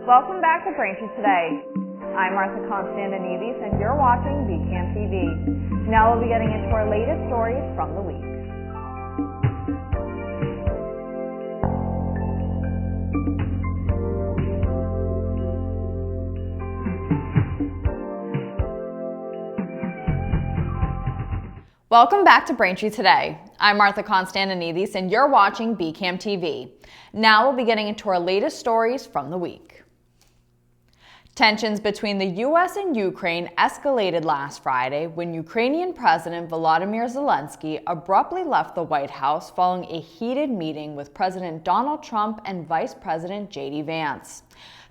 Welcome back to Braintree Today. I'm Martha Konstandinidis and you're watching BCAM TV. Now we'll be getting into our latest stories from the week. Welcome back to Braintree Today. I'm Martha Konstandinidis and you're watching BCAM TV. Now we'll be getting into our latest stories from the week. Tensions between the U.S. and Ukraine escalated last Friday when Ukrainian President Volodymyr Zelensky abruptly left the White House following a heated meeting with President Donald Trump and Vice President J.D. Vance.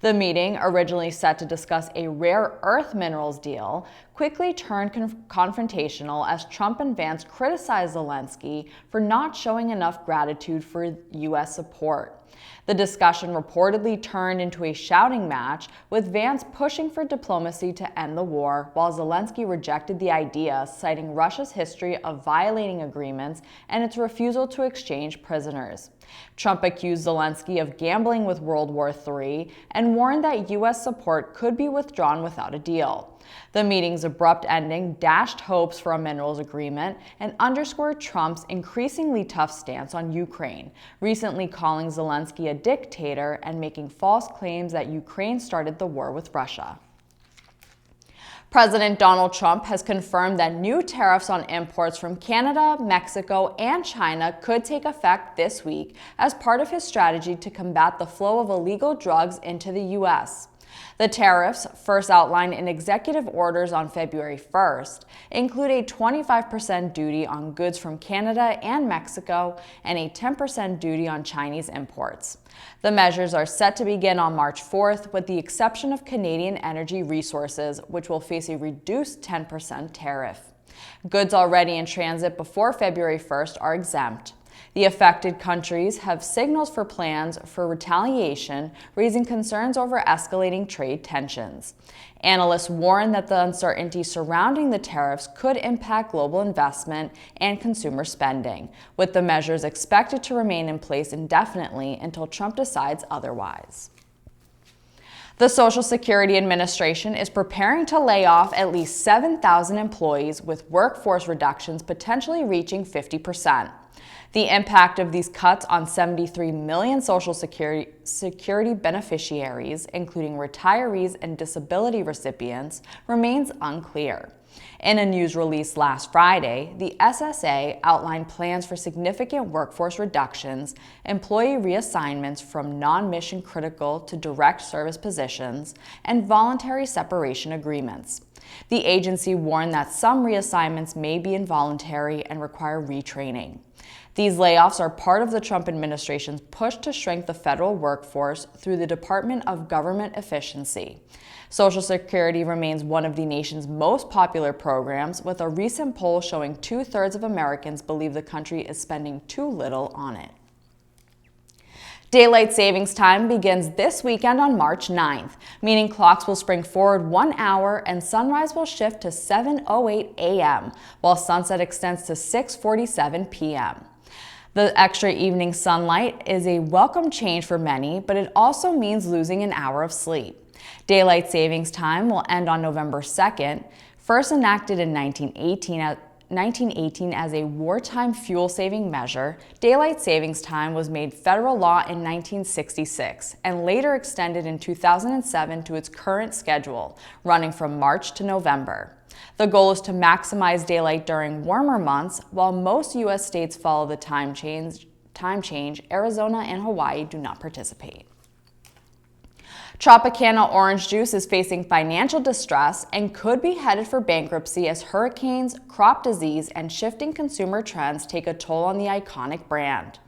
The meeting, originally set to discuss a rare earth minerals deal, quickly turned confrontational as Trump and Vance criticized Zelensky for not showing enough gratitude for U.S. support. The discussion reportedly turned into a shouting match, with Vance pushing for diplomacy to end the war, while Zelensky rejected the idea, citing Russia's history of violating agreements and its refusal to exchange prisoners. Trump accused Zelensky of gambling with World War III and warned that U.S. support could be withdrawn without a deal. The meeting's abrupt ending dashed hopes for a minerals agreement and underscored Trump's increasingly tough stance on Ukraine, recently calling Zelensky a dictator and making false claims that Ukraine started the war with Russia. President Donald Trump has confirmed that new tariffs on imports from Canada, Mexico, and China could take effect this week as part of his strategy to combat the flow of illegal drugs into the U.S. The tariffs, first outlined in executive orders on February 1st, include a 25% duty on goods from Canada and Mexico and a 10% duty on Chinese imports. The measures are set to begin on March 4th, with the exception of Canadian energy resources, which will face a reduced 10% tariff. Goods already in transit before February 1st are exempt. The affected countries have signals for plans for retaliation, raising concerns over escalating trade tensions. Analysts warn that the uncertainty surrounding the tariffs could impact global investment and consumer spending, with the measures expected to remain in place indefinitely until Trump decides otherwise. The Social Security Administration is preparing to lay off at least 7,000 employees, with workforce reductions potentially reaching 50%. The impact of these cuts on 73 million Social Security beneficiaries, including retirees and disability recipients, remains unclear. In a news release last Friday, the SSA outlined plans for significant workforce reductions, employee reassignments from non-mission critical to direct service positions, and voluntary separation agreements. The agency warned that some reassignments may be involuntary and require retraining. These layoffs are part of the Trump administration's push to shrink the federal workforce through the Department of Government Efficiency. Social Security remains one of the nation's most popular programs, with a recent poll showing 2/3 of Americans believe the country is spending too little on it. Daylight savings time begins this weekend on March 9th, meaning clocks will spring forward 1 hour and sunrise will shift to 7:08 a.m., while sunset extends to 6:47 p.m. The extra evening sunlight is a welcome change for many, but it also means losing an hour of sleep. Daylight savings time will end on November 2nd, first enacted in 1918 as a wartime fuel-saving measure. Daylight savings time was made federal law in 1966 and later extended in 2007 to its current schedule, running from March to November. The goal is to maximize daylight during warmer months. While most U.S. states follow the time change, Arizona and Hawaii do not participate. Tropicana orange juice is facing financial distress and could be headed for bankruptcy as hurricanes, crop disease, and shifting consumer trends take a toll on the iconic brand.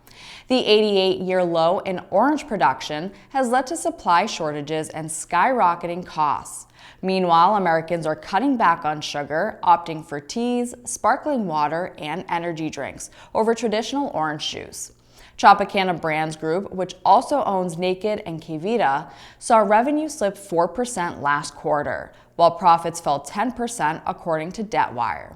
The 88-year low in orange production has led to supply shortages and skyrocketing costs. Meanwhile, Americans are cutting back on sugar, opting for teas, sparkling water, and energy drinks over traditional orange juice. Tropicana Brands Group, which also owns Naked and Kevita, saw revenue slip 4% last quarter, while profits fell 10% according to DebtWire.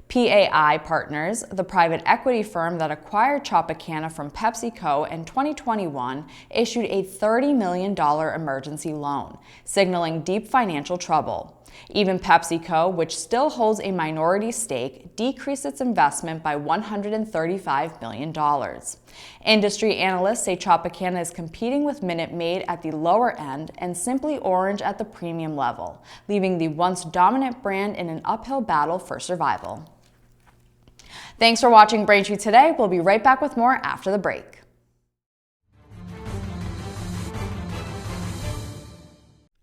PAI Partners, the private equity firm that acquired Tropicana from PepsiCo in 2021, issued a $30 million emergency loan, signaling deep financial trouble. Even PepsiCo, which still holds a minority stake, decreased its investment by $135 million. Industry analysts say Tropicana is competing with Minute Maid at the lower end and Simply Orange at the premium level, leaving the once dominant brand in an uphill battle for survival. Thanks for watching Braintree today. We'll be right back with more after the break.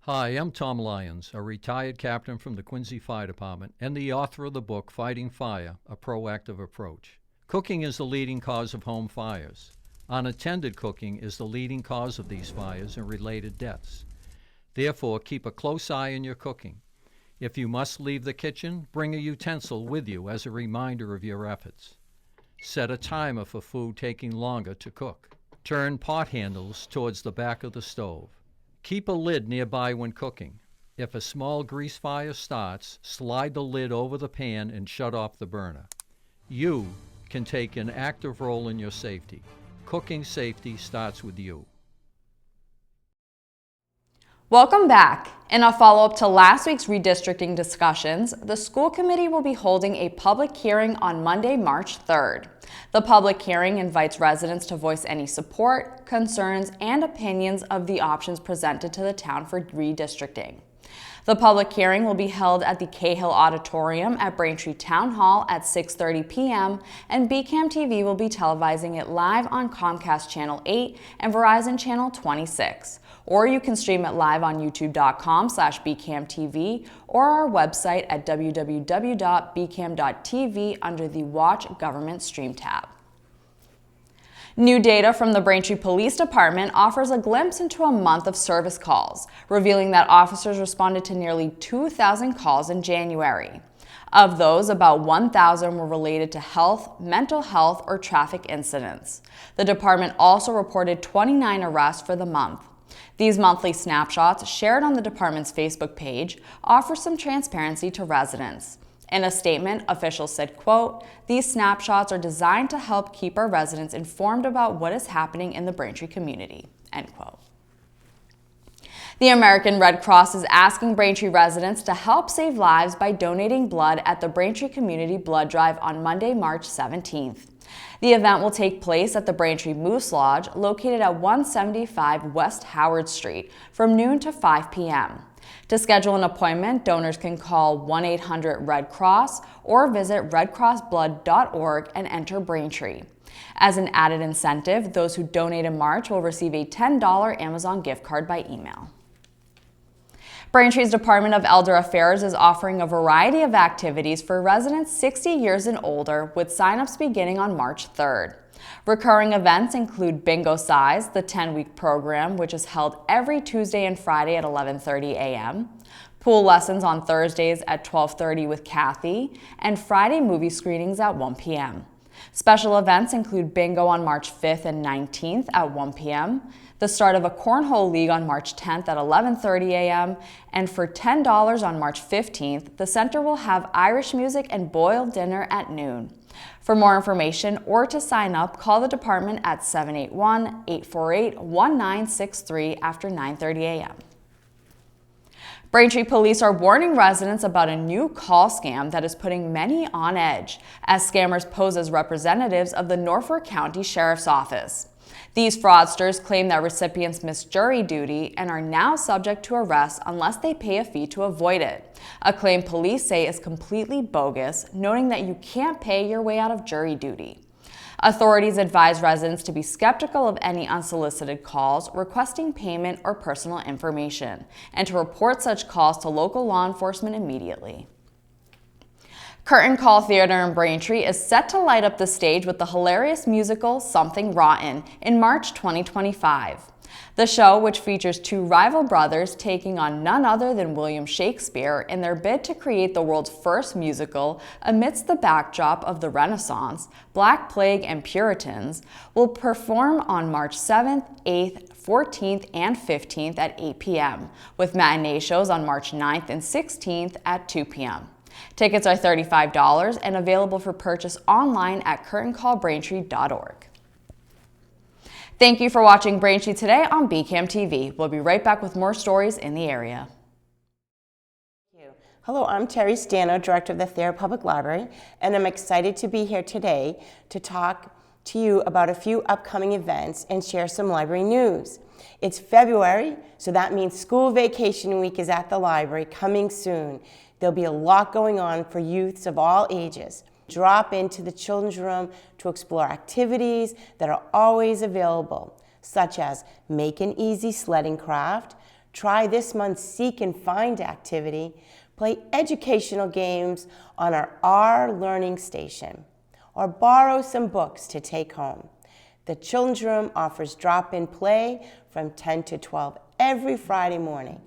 Hi, I'm Tom Lyons, a retired captain from the Quincy Fire Department and the author of the book Fighting Fire, A Proactive Approach. Cooking is the leading cause of home fires. Unattended cooking is the leading cause of these fires and related deaths. Therefore, keep a close eye on your cooking. If you must leave the kitchen, bring a utensil with you as a reminder of your efforts. Set a timer for food taking longer to cook. Turn pot handles towards the back of the stove. Keep a lid nearby when cooking. If a small grease fire starts, slide the lid over the pan and shut off the burner. You can take an active role in your safety. Cooking safety starts with you. Welcome back. In a follow-up to last week's redistricting discussions, the school committee will be holding a public hearing on Monday, March 3rd. The public hearing invites residents to voice any support, concerns, and opinions of the options presented to the town for redistricting. The public hearing will be held at the Cahill Auditorium at Braintree Town Hall at 6:30 p.m. and BCAM TV will be televising it live on Comcast Channel 8 and Verizon Channel 26. Or you can stream it live on youtube.com/bcamtv or our website at www.bcam.tv under the Watch Government Stream tab. New data from the Braintree Police Department offers a glimpse into a month of service calls, revealing that officers responded to nearly 2,000 calls in January. Of those, about 1,000 were related to health, mental health, or traffic incidents. The department also reported 29 arrests for the month. These monthly snapshots, shared on the department's Facebook page, offer some transparency to residents. In a statement, officials said, quote, "These snapshots are designed to help keep our residents informed about what is happening in the Braintree community," end quote. The American Red Cross is asking Braintree residents to help save lives by donating blood at the Braintree Community Blood Drive on Monday, March 17th. The event will take place at the Braintree Moose Lodge, located at 175 West Howard Street, from noon to 5 p.m. To schedule an appointment, donors can call 1-800-RED-CROSS or visit redcrossblood.org and enter Braintree. As an added incentive, those who donate in March will receive a $10 Amazon gift card by email. Braintree's Department of Elder Affairs is offering a variety of activities for residents 60 years and older, with sign-ups beginning on March 3rd. Recurring events include Bingo Size, the 10-week program, which is held every Tuesday and Friday at 11:30 a.m., pool lessons on Thursdays at 12:30 with Kathy, and Friday movie screenings at 1 p.m. Special events include bingo on March 5th and 19th at 1 p.m., the start of a cornhole league on March 10th at 11:30 a.m., and for $10 on March 15th, the center will have Irish music and boiled dinner at noon. For more information or to sign up, call the department at 781-848-1963 after 9:30 a.m. Braintree police are warning residents about a new call scam that is putting many on edge, as scammers pose as representatives of the Norfolk County Sheriff's Office. These fraudsters claim that recipients miss jury duty and are now subject to arrest unless they pay a fee to avoid it, a claim police say is completely bogus, noting that you can't pay your way out of jury duty. Authorities advise residents to be skeptical of any unsolicited calls requesting payment or personal information, and to report such calls to local law enforcement immediately. Curtain Call Theater in Braintree is set to light up the stage with the hilarious musical Something Rotten in March 2025. The show, which features two rival brothers taking on none other than William Shakespeare in their bid to create the world's first musical amidst the backdrop of the Renaissance, Black Plague, and Puritans, will perform on March 7th, 8th, 14th, and 15th at 8 p.m., with matinee shows on March 9th and 16th at 2 p.m. Tickets are $35 and available for purchase online at curtaincallbraintree.org. Thank you for watching Braintree Today on BCAM TV. We'll be right back with more stories in the area. Hello, I'm Terry Stano, Director of the Thayer Public Library, and I'm excited to be here today to talk to you about a few upcoming events and share some library news. It's February, so that means school vacation week is at the library coming soon. There'll be a lot going on for youths of all ages. Drop into the children's room to explore activities that are always available, such as Make an Easy Sledding Craft, try this month's Seek and Find activity, play educational games on our R Learning Station, or borrow some books to take home. The children's room offers drop-in play from 10 to 12 every Friday morning.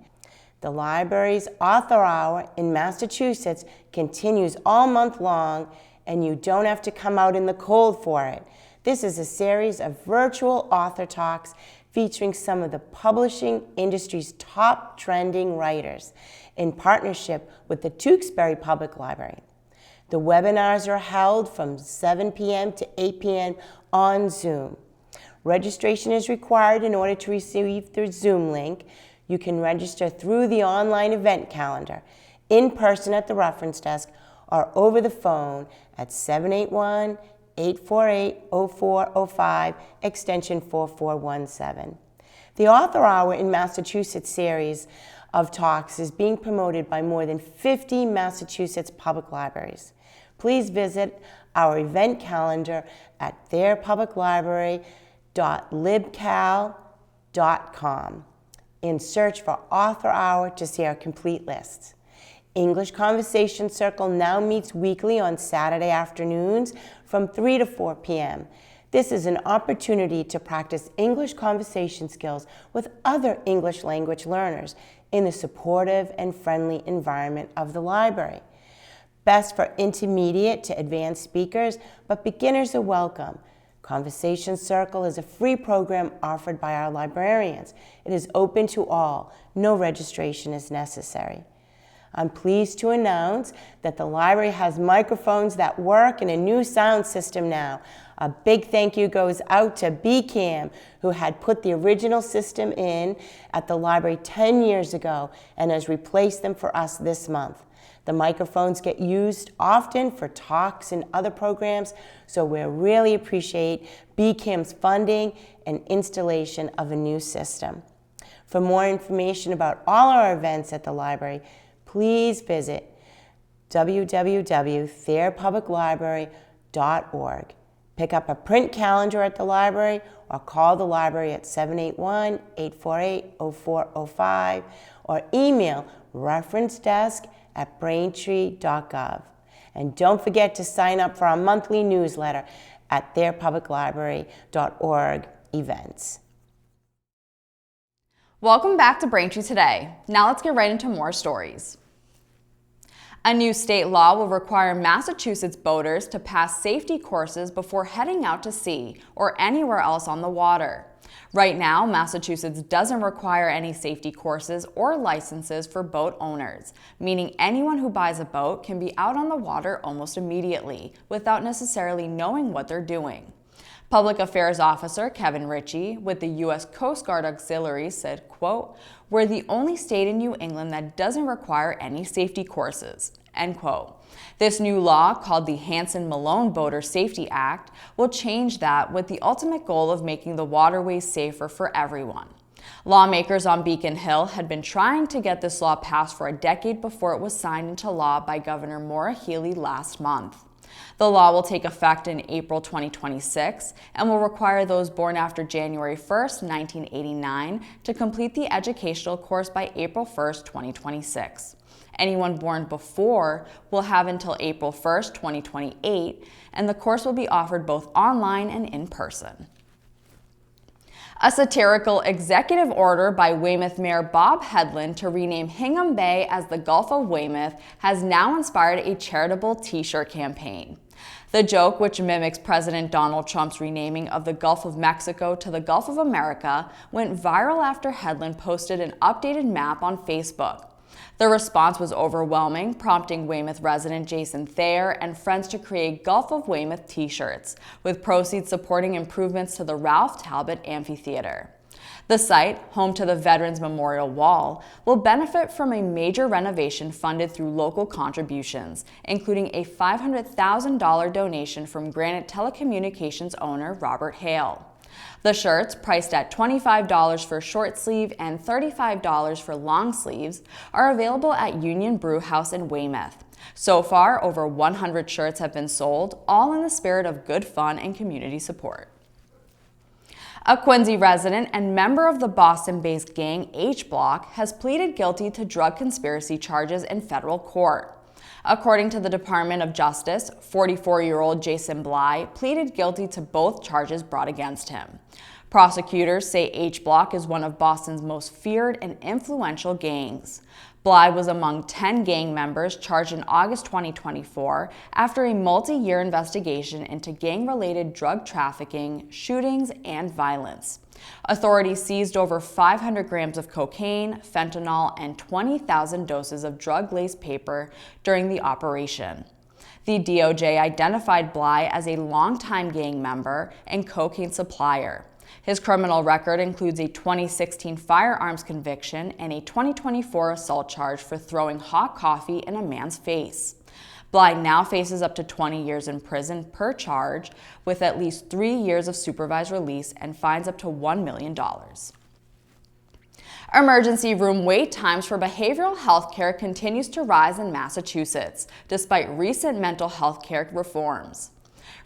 The library's Author Hour in Massachusetts continues all month long, and you don't have to come out in the cold for it. This is a series of virtual author talks featuring some of the publishing industry's top trending writers in partnership with the Tewksbury Public Library. The webinars are held from 7 p.m. to 8 p.m. on Zoom. Registration is required in order to receive the Zoom link. You can register through the online event calendar, in person at the reference desk, or over the phone at 781-848-0405, extension 4417. The Author Hour in Massachusetts series of talks is being promoted by more than 50 Massachusetts public libraries. Please visit our event calendar at thayerpubliclibrary.libcal.com and search for Author Hour to see our complete lists. English Conversation Circle now meets weekly on Saturday afternoons from 3 to 4 p.m. This is an opportunity to practice English conversation skills with other English language learners in the supportive and friendly environment of the library. Best for intermediate to advanced speakers, but beginners are welcome. Conversation Circle is a free program offered by our librarians. It is open to all. No registration is necessary. I'm pleased to announce that the library has microphones that work and a new sound system now. A big thank you goes out to BCAM, who had put the original system in at the library 10 years ago and has replaced them for us this month. The microphones get used often for talks and other programs, so we really appreciate BCAM's funding and installation of a new system. For more information about all our events at the library, please visit www.thayerpubliclibrary.org. Pick up a print calendar at the library or call the library at 781-848-0405 or email referencedesk@braintree.gov. And don't forget to sign up for our monthly newsletter at thayerpubliclibrary.org events. Welcome back to Braintree Today. Now let's get right into more stories. A new state law will require Massachusetts boaters to pass safety courses before heading out to sea or anywhere else on the water. Right now, Massachusetts doesn't require any safety courses or licenses for boat owners, meaning anyone who buys a boat can be out on the water almost immediately without necessarily knowing what they're doing. Public Affairs Officer Kevin Ritchie with the U.S. Coast Guard Auxiliary said, quote, "We're the only state in New England that doesn't require any safety courses," end quote. This new law, called the Hansen-Malone Boater Safety Act, will change that with the ultimate goal of making the waterways safer for everyone. Lawmakers on Beacon Hill had been trying to get this law passed for a decade before it was signed into law by Governor Maura Healey last month. The law will take effect in April 2026 and will require those born after January 1st, 1989 to complete the educational course by April 1st, 2026. Anyone born before will have until April 1st, 2028, and the course will be offered both online and in person. A satirical executive order by Weymouth Mayor Bob Hedlund to rename Hingham Bay as the Gulf of Weymouth has now inspired a charitable t-shirt campaign. The joke, which mimics President Donald Trump's renaming of the Gulf of Mexico to the Gulf of America, went viral after Hedlund posted an updated map on Facebook. The response was overwhelming, prompting Weymouth resident Jason Thayer and friends to create Gulf of Weymouth t-shirts, with proceeds supporting improvements to the Ralph Talbot Amphitheater. The site, home to the Veterans Memorial Wall, will benefit from a major renovation funded through local contributions, including a $500,000 donation from Granite Telecommunications owner Robert Hale. The shirts, priced at $25 for short sleeve and $35 for long sleeves, are available at Union Brew House in Weymouth. So far, over 100 shirts have been sold, all in the spirit of good fun and community support. A Quincy resident and member of the Boston-based gang H Block has pleaded guilty to drug conspiracy charges in federal court. According to the Department of Justice, 44-year-old Jason Bly pleaded guilty to both charges brought against him. Prosecutors say H Block is one of Boston's most feared and influential gangs. Bly was among 10 gang members charged in August 2024 after a multi-year investigation into gang-related drug trafficking, shootings, and violence. Authorities seized over 500 grams of cocaine, fentanyl, and 20,000 doses of drug-laced paper during the operation. The DOJ identified Bly as a longtime gang member and cocaine supplier. His criminal record includes a 2016 firearms conviction and a 2024 assault charge for throwing hot coffee in a man's face. Bly now faces up to 20 years in prison per charge, with at least 3 years of supervised release and fines up to $1 million. Emergency room wait times for behavioral health care continues to rise in Massachusetts, despite recent mental health care reforms.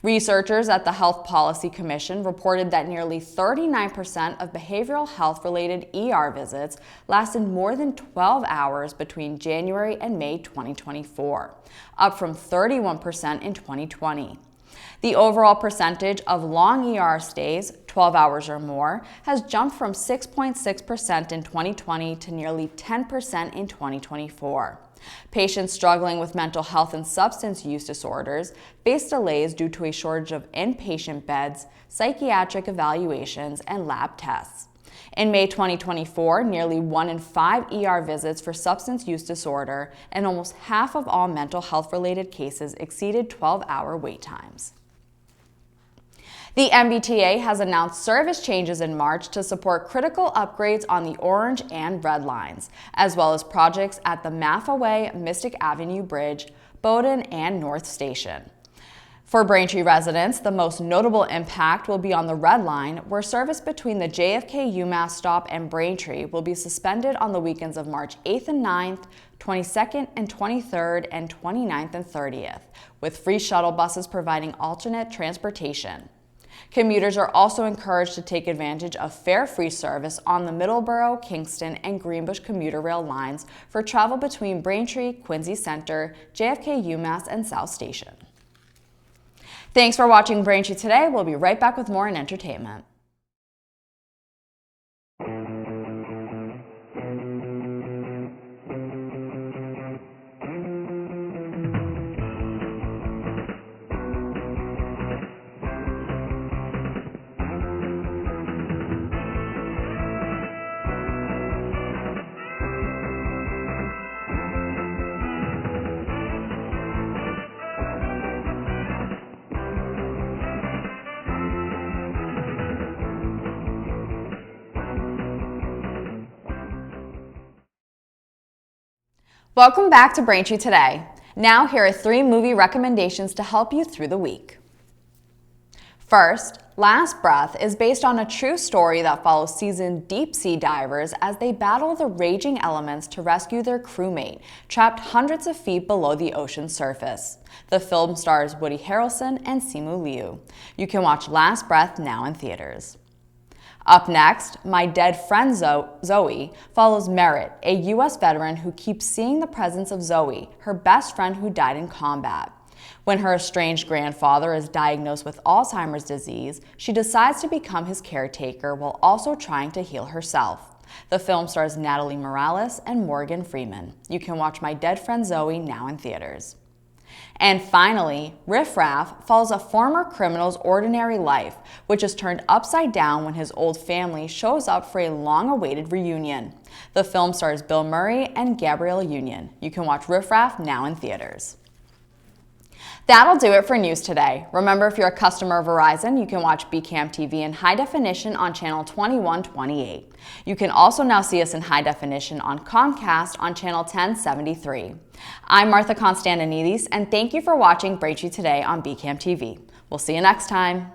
Researchers at the Health Policy Commission reported that nearly 39% of behavioral health-related ER visits lasted more than 12 hours between January and May 2024, up from 31% in 2020. The overall percentage of long ER stays, 12 hours or more, has jumped from 6.6% in 2020 to nearly 10% in 2024. Patients struggling with mental health and substance use disorders face delays due to a shortage of inpatient beds, psychiatric evaluations, and lab tests. In May 2024, nearly 1 in 5 ER visits for substance use disorder and almost half of all mental health-related cases exceeded 12-hour wait times. The MBTA has announced service changes in March to support critical upgrades on the Orange and Red lines, as well as projects at the Maffaway Mystic Avenue Bridge, Bowdoin, and North Station. For Braintree residents, the most notable impact will be on the Red Line, where service between the JFK UMass stop and Braintree will be suspended on the weekends of March 8th and 9th, 22nd and 23rd, and 29th and 30th, with free shuttle buses providing alternate transportation. Commuters are also encouraged to take advantage of fare-free service on the Middleborough, Kingston, and Greenbush commuter rail lines for travel between Braintree, Quincy Center, JFK UMass, and South Station. Thanks for watching Braintree Today. We'll be right back with more in entertainment. Welcome back to Braintree Today. Now here are 3 movie recommendations to help you through the week. First, Last Breath is based on a true story that follows seasoned deep-sea divers as they battle the raging elements to rescue their crewmate, trapped hundreds of feet below the ocean's surface. The film stars Woody Harrelson and Simu Liu. You can watch Last Breath now in theaters. Up next, My Dead Friend Zoe follows Merritt, a U.S. veteran who keeps seeing the presence of Zoe, her best friend who died in combat. When her estranged grandfather is diagnosed with Alzheimer's disease, she decides to become his caretaker while also trying to heal herself. The film stars Natalie Morales and Morgan Freeman. You can watch My Dead Friend Zoe now in theaters. And finally, Riff Raff follows a former criminal's ordinary life, which is turned upside down when his old family shows up for a long-awaited reunion. The film stars Bill Murray and Gabrielle Union. You can watch Riff Raff now in theaters. That'll do it for news today. Remember, if you're a customer of Verizon, you can watch BCAM TV in high definition on channel 2128. You can also now see us in high definition on Comcast on channel 1073. I'm Martha Konstandinidis, and thank you for watching Braintree Today on BCAM TV. We'll see you next time.